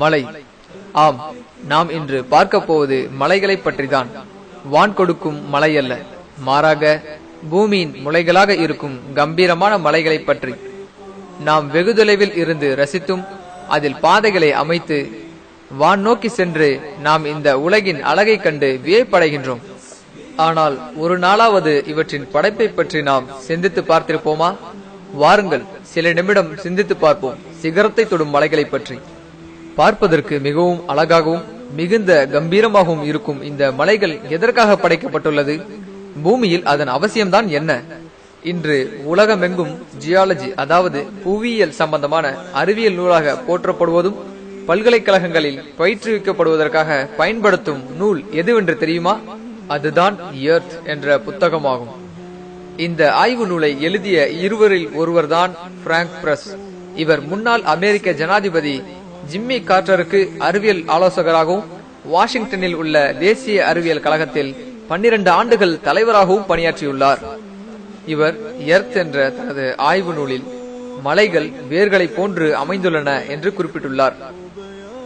மலை. ஆம், நாம் இன்று பார்க்க போவது மலைகளை பற்றிதான். வான் கொடுக்கும் மலை அல்ல, மாறாக பூமியின் முளைகளாக இருக்கும் கம்பீரமான மலைகளை பற்றி. நாம் வெகு தொலைவில் இருந்து ரசித்தும் அதில் பாதைகளை அமைத்து வான் நோக்கி சென்று நாம் இந்த உலகின் அழகை கண்டு வியப்படைகின்றோம். ஆனால் ஒரு நாளாவது இவற்றின் படைப்பை பற்றி நாம் சிந்தித்து பார்த்திருப்போமா? வாருங்கள், சில நிமிடம் சிந்தித்து பார்ப்போம் சிகரத்தை தொடும் மலைகளை பற்றி. பார்ப்பதற்கு மிகவும் அழகாகவும் மிகுந்த கம்பீரமாகவும் இருக்கும் இந்த மலைகள் எதற்காக படைக்கப்பட்டுள்ளது? பூமியில் அதன் அவசியம்தான் என்ன? இன்று உலகமெங்கும் ஜியாலஜி, அதாவது புவியியல் சம்பந்தமான அறிவியல் நூலாக போற்றப்படுவதும் பல்கலைக்கழகங்களில் பயிற்றுவிக்கப்படுவதற்காக பயன்படுத்தும் நூல் எதுவென்று தெரியுமா? அதுதான் எர்த் என்ற புத்தகமாகும். இந்த ஆய்வு நூலை எழுதிய இருவரில் ஒருவர்தான் பிராங்க் பிரஸ். இவர் முன்னாள் அமெரிக்க ஜனாதிபதி ஜிம்மி கார்ட்டருக்கு அறிவியல் ஆலோசகராகவும் வாஷிங்டனில் உள்ள தேசிய அறிவியல் கழகத்தில் 12 ஆண்டுகள் தலைவராகவும் பணியாற்றியுள்ளார். இவர் எர்த் என்ற தனது ஆய்வு நூலில் மலைகள் வேர்களை போன்று அமைந்துள்ளன என்று குறிப்பிட்டுள்ளார்.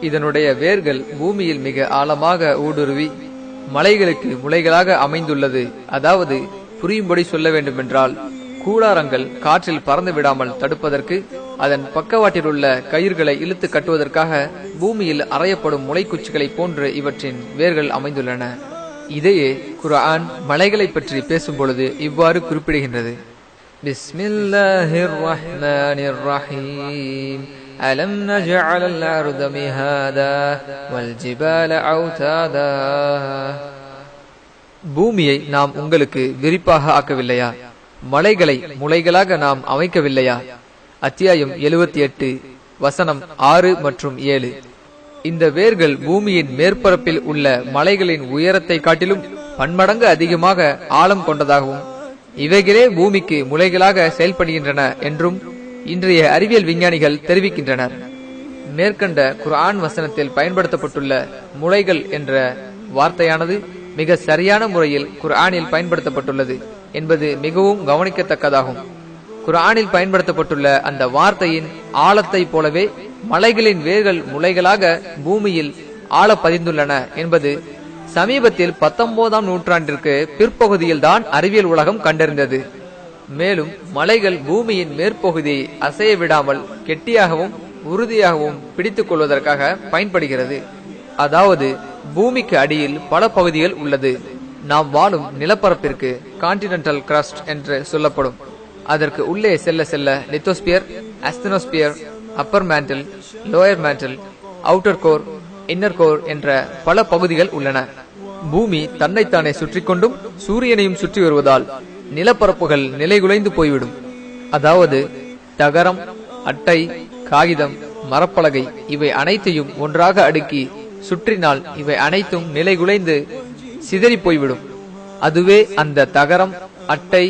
இதனுடைய வேர்கள் பூமியில் மிக ஆழமாக ஊடுருவி மலைகளுக்கு முளைகளாக அமைந்துள்ளது. அதாவது புரியும்படி சொல்ல வேண்டுமென்றால், கூடாரங்கள் காற்றில் பறந்து விடாமல் தடுப்பதற்கு அதன் பக்கவாட்டில் உள்ள கயிர்களை இழுத்து கட்டுவதற்காக பூமியில் அறையப்படும் முளைக்குச்சிகளை போன்று இவற்றின் வேர்கள் அமைந்துள்ளன. இதையே குர்ஆன் மலைகளை பற்றி பேசும் பொழுது இவ்வாறு குறிப்பிடுகின்றது. பிஸ்மில்லாஹிர் ரஹ்மானிர் ரஹீம். அலம் நஜஅலல் அர்த மிஹாதா வல் ஜிபால அவ்தாதா. பூமியை நாம் உங்களுக்கு விரிப்பாக ஆக்கவில்லையா? மலைகளை முளைகளாக நாம் அமைக்கவில்லையா? அத்தியாயம் 78 வசனம் 6 மற்றும் 7. இந்த வேர்கள் பூமியின் மேற்பரப்பில் உள்ள மலைகளின் உயரத்தை காட்டிலும் பன்மடங்கு அதிகமாக ஆழம் கொண்டதாகவும் இவைகளே பூமிக்கு முளைகளாக செயல்படுகின்றன என்றும் இன்றைய அறிவியல் விஞ்ஞானிகள் தெரிவிக்கின்றனர். மேற்கண்ட குர்ஆன் வசனத்தில் பயன்படுத்தப்பட்டுள்ள முளைகள் என்ற வார்த்தையானது மிக சரியான முறையில் குர்ஆனில் பயன்படுத்தப்பட்டுள்ளது என்பது மிகவும் கவனிக்கத்தக்கதாகும். குர்ஆனில் பயன்படுத்தப்பட்டுள்ள அந்த வார்த்தையின் ஆழத்தை போலவே மலைகளின் வேர்கள் முளைகளாக பூமியில் ஆழ பதிந்துள்ளன என்பது சமீபத்தில் 19ஆம் நூற்றாண்டிற்கு பிற்பகுதியில் தான் அறிவியல் உலகம் கண்டறிந்தது. மேலும் மலைகள் பூமியின் மேற்பகுதியை அசைய விடாமல் கெட்டியாகவும் உறுதியாகவும் பிடித்துக் கொள்வதற்காக பயன்படுகிறது. அதாவது பூமிக்கு அடியில் பல பகுதிகள் உள்ளது. நாம் வாழும் நிலப்பரப்பிற்கு கான்டினென்டல் கிரஸ்ட் என்று சொல்லப்படும். அதற்கு உள்ளே செல்ல செல்ல lithosphere, asthenosphere, upper mantle, lower mantle, outer core, inner core என்ற பல பகுதிகள் உள்ளன. பூமி தன்னைத்தானே சுற்றி கொண்டும் சூரியனையும் சுற்றி வருவதால் நிலப்பரப்புகள் நிலைகுலைந்து போய்விடும். அதாவது தகரம், அட்டை, காகிதம், மரப்பலகை இவை அனைத்தையும் ஒன்றாக அடுக்கி சுற்றினால் இவை அனைத்தும் நிலைகுலைந்து சிதறி போய்விடும். அதுவே அந்த தகரம், அட்டை,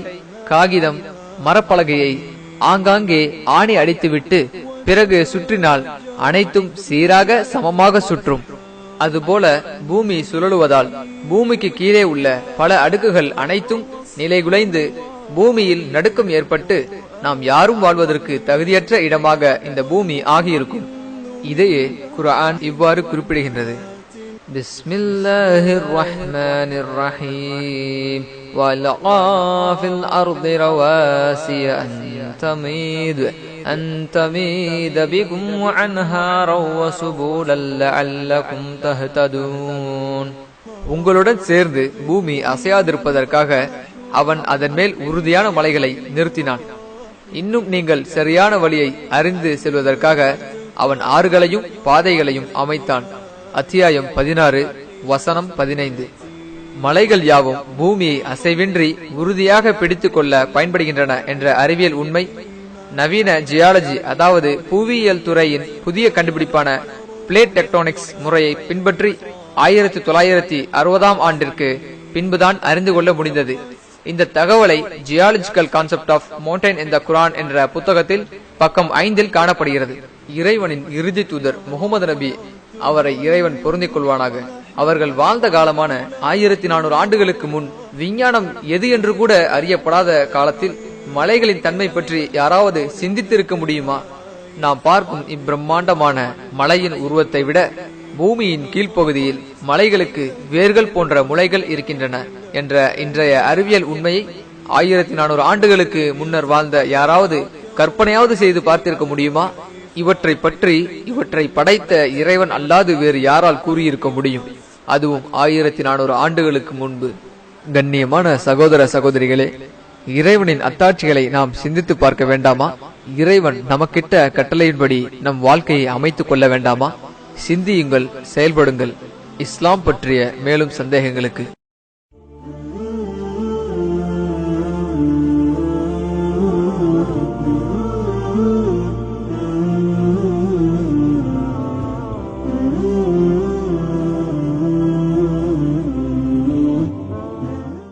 காகிதம், மரப்பலகையை ஆங்காங்கே ஆணி அடித்துவிட்டு பிறகு சுற்றினால் அனைத்தும் சீராக சமமாக சுற்றும். அதுபோல பூமி சுழலுவதால் பூமிக்கு கீழே உள்ள பல அடுக்குகள் அனைத்தும் நிலைகுலைந்து பூமியில் நடுக்கம் ஏற்பட்டு நாம் யாரும் வாழ்வதற்கு தகுதியற்ற இடமாக இந்த பூமி ஆகியிருக்கும். இதையே குர்ஆன் இவ்வாறு குறிப்பிடுகின்றது. பிஸ்மில்லாஹிர் ரஹ்மானிர் ரஹீம். வலகா ஃபில் அர்தி ரவாசிய அன் தமீத பிகும் வஅன்ஹாரன் வஸுபுலன் லஅல்லகும் தஹ்ததூன். உங்களுடன் சேர்ந்து பூமி அசையாதிருப்பதற்காக அவன் அதன் மேல் உறுதியான மலைகளை நிறுத்தினான். இன்னும் நீங்கள் சரியான வழியை அறிந்து செல்வதற்காக அவன் ஆறுகளையும் பாதைகளையும் அமைத்தான். அத்தியாயம் 16 வசனம் 15. மலைகள் யாவும் பூமியை அசைவின்றி உறுதியாக பிடித்துக் கொள்ள பயன்படுகின்றன என்ற அறிவியல் உண்மை நவீன ஜியாலஜி, அதாவது புவியியல் துறையின் புதிய கண்டுபிடிப்பான பிளேட் டெக்டோனிக்ஸ் முறையை பின்பற்றி 1960ஆம் ஆண்டிற்கு பின்புதான் அறிந்து கொள்ள முடிந்தது. இந்த தகவலை ஜியாலஜிக்கல் கான்செப்ட் ஆஃப் மவுண்டைன் இன் தி குர்ஆன் என்ற புத்தகத்தில் பக்கம் 5 காணப்படுகிறது. இறைவனின் இறுதி தூதர் முகமது நபி, அவரை இறைவன் பொருந்திக் கொள்வானாக, அவர்கள் வாழ்ந்த காலமான 1400 ஆண்டுகளுக்கு முன் விஞ்ஞானம் எது என்று கூட அறியப்படாத காலத்தில் மலைகளின் தன்மை பற்றி யாராவது சிந்தித்திருக்க முடியுமா? நாம் பார்க்கும் இப்பிரம்மாண்டமான மலையின் உருவத்தை விட பூமியின் கீழ்ப்பகுதியில் மலைகளுக்கு வேர்கள் போன்ற முளைகள் இருக்கின்றன என்ற இன்றைய அறிவியல் உண்மையை 1400 ஆண்டுகளுக்கு முன்னர் வாழ்ந்த யாராவது கற்பனையாவது செய்து பார்த்திருக்க முடியுமா? இவற்றை படைத்த இறைவன் அல்லாது வேறு யாரால் கூறியிருக்க முடியும்? அதுவும் 1400 ஆண்டுகளுக்கு முன்பு. கண்ணியமான சகோதர சகோதரிகளே, இறைவனின் அத்தாட்சிகளை நாம் சிந்தித்து பார்க்க வேண்டாமா? இறைவன் நமக்கிட்ட கட்டளையின்படி நம் வாழ்க்கையை அமைத்துக் கொள்ள வேண்டாமா? சிந்தியுங்கள், செயல்படுங்கள். இஸ்லாம் பற்றிய மேலும் சந்தேகங்களுக்கு